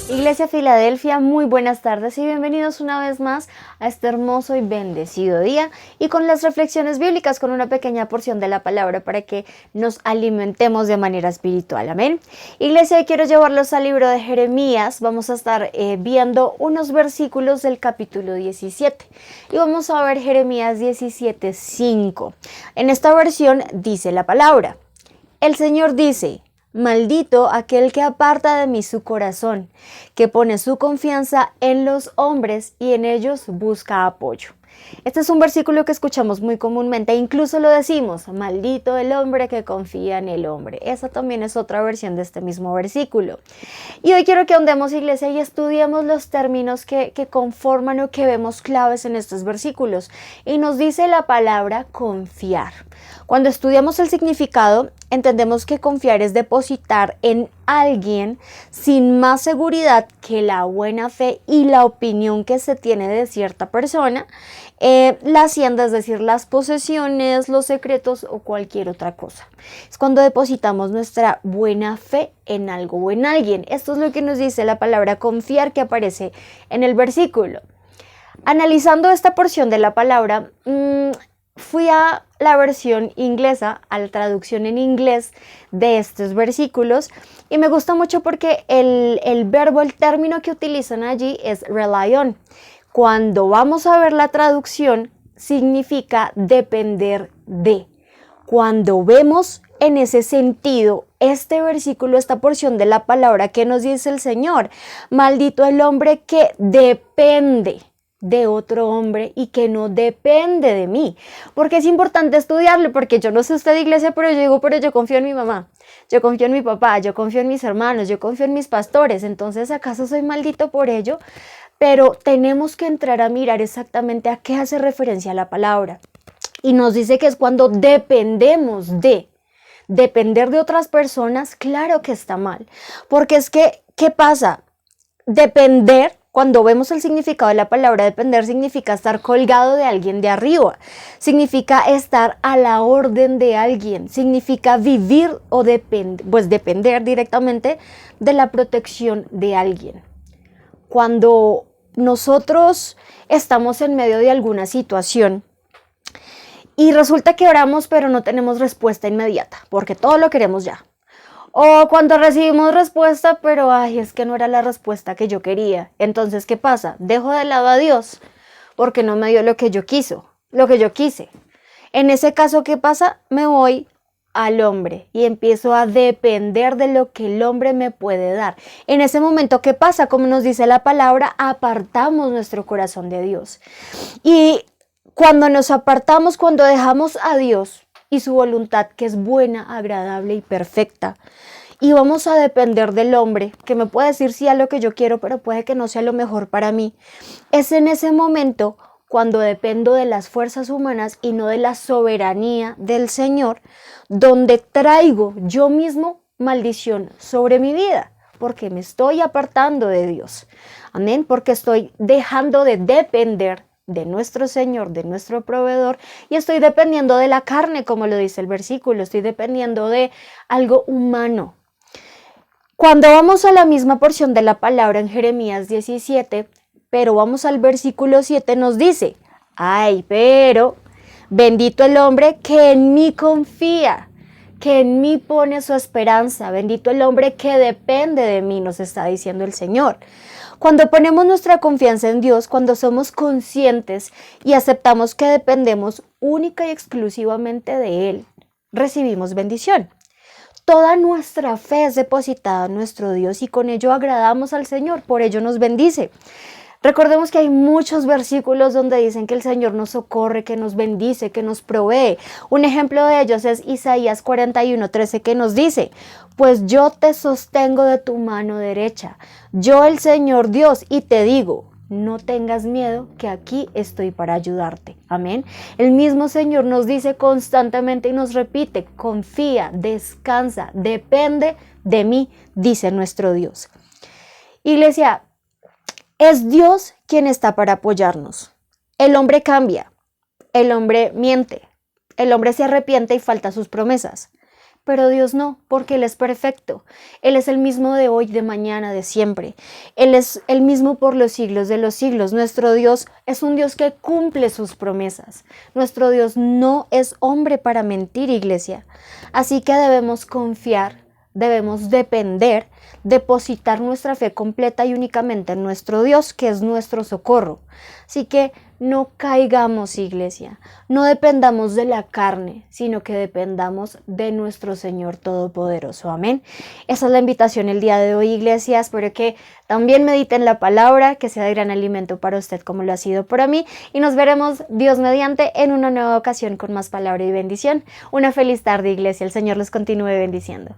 Iglesia Filadelfia, muy buenas tardes y bienvenidos una vez más a este hermoso y bendecido día y con las reflexiones bíblicas, con una pequeña porción de la palabra para que nos alimentemos de manera espiritual. Amén. Iglesia, hoy quiero llevarlos al libro de Jeremías. Vamos a estar viendo unos versículos del capítulo 17 y vamos a ver Jeremías 17:5. En esta versión dice la palabra: el Señor dice: maldito aquel que aparta de mí su corazón, que pone su confianza en los hombres y en ellos busca apoyo. Este es un versículo que escuchamos muy comúnmente, incluso lo decimos: maldito el hombre que confía en el hombre. Esa también es otra versión de este mismo versículo. Y hoy quiero que ahondemos, iglesia, y estudiemos los términos que conforman o que vemos claves en estos versículos. Y nos dice la palabra confiar. Cuando estudiamos el significado, entendemos que confiar es depositar en alguien sin más seguridad que la buena fe y la opinión que se tiene de cierta persona, la hacienda, es decir, las posesiones, los secretos o cualquier otra cosa. Es cuando depositamos nuestra buena fe en algo o en alguien. Esto es lo que nos dice la palabra confiar que aparece en el versículo. Analizando esta porción de la palabra, fui a la versión inglesa, a la traducción en inglés de estos versículos, y me gusta mucho porque el verbo, el término que utilizan allí es rely on. Cuando vamos a ver la traducción, significa depender de. Cuando vemos en ese sentido este versículo, esta porción de la palabra que nos dice el Señor: maldito el hombre que depende de otro hombre y que no depende de mí. Porque es importante estudiarlo, porque yo no sé usted, iglesia, pero yo confío en mi mamá, yo confío en mi papá, yo confío en mis hermanos, yo confío en mis pastores. Entonces, ¿acaso soy maldito por ello? Pero tenemos que entrar a mirar exactamente a qué hace referencia la palabra. Y nos dice que es cuando dependemos de. Depender de otras personas, claro que está mal. Porque es que, ¿qué pasa? Depender, cuando vemos el significado de la palabra depender, significa estar colgado de alguien de arriba, significa estar a la orden de alguien, significa vivir o depender directamente de la protección de alguien. Cuando nosotros estamos en medio de alguna situación y resulta que oramos pero no tenemos respuesta inmediata, porque todo lo queremos ya. O cuando recibimos respuesta, pero es que no era la respuesta que yo quería. Entonces, ¿qué pasa? Dejo de lado a Dios porque no me dio lo que yo quise. En ese caso, ¿qué pasa? Me voy al hombre y empiezo a depender de lo que el hombre me puede dar. En ese momento, ¿qué pasa? Como nos dice la palabra, apartamos nuestro corazón de Dios. Y cuando nos apartamos, cuando dejamos a Dios y su voluntad, que es buena, agradable y perfecta, y vamos a depender del hombre, que me puede decir sí a lo que yo quiero, pero puede que no sea lo mejor para mí, es en ese momento cuando dependo de las fuerzas humanas y no de la soberanía del Señor, donde traigo yo mismo maldición sobre mi vida, porque me estoy apartando de Dios. Amén, porque estoy dejando de depender de nuestro Señor, de nuestro proveedor, y estoy dependiendo de la carne, como lo dice el versículo, estoy dependiendo de algo humano. Cuando vamos a la misma porción de la palabra en Jeremías 17, pero vamos al versículo 7, nos dice: pero bendito el hombre que en mí confía, que en mí pone su esperanza, bendito el hombre que depende de mí, nos está diciendo el Señor. Cuando ponemos nuestra confianza en Dios, cuando somos conscientes y aceptamos que dependemos única y exclusivamente de Él, recibimos bendición. Toda nuestra fe es depositada en nuestro Dios y con ello agradamos al Señor, por ello nos bendice. Recordemos que hay muchos versículos donde dicen que el Señor nos socorre, que nos bendice, que nos provee. Un ejemplo de ellos es Isaías 41:13, que nos dice: pues yo te sostengo de tu mano derecha, yo el Señor Dios, y te digo, no tengas miedo, que aquí estoy para ayudarte. Amén. El mismo Señor nos dice constantemente y nos repite: confía, descansa, depende de mí, dice nuestro Dios. Iglesia, es Dios quien está para apoyarnos. El hombre cambia, el hombre miente, el hombre se arrepiente y falta sus promesas. Pero Dios no, porque Él es perfecto. Él es el mismo de hoy, de mañana, de siempre. Él es el mismo por los siglos de los siglos. Nuestro Dios es un Dios que cumple sus promesas. Nuestro Dios no es hombre para mentir, iglesia. Así que debemos confiar, debemos depender, depositar nuestra fe completa y únicamente en nuestro Dios, que es nuestro socorro. Así que no caigamos, iglesia, no dependamos de la carne, sino que dependamos de nuestro Señor Todopoderoso. Amén. Esa es la invitación el día de hoy, iglesia. Espero que también mediten la palabra, que sea de gran alimento para usted como lo ha sido para mí. Y nos veremos, Dios mediante, en una nueva ocasión con más palabra y bendición. Una feliz tarde, iglesia. El Señor los continúe bendiciendo.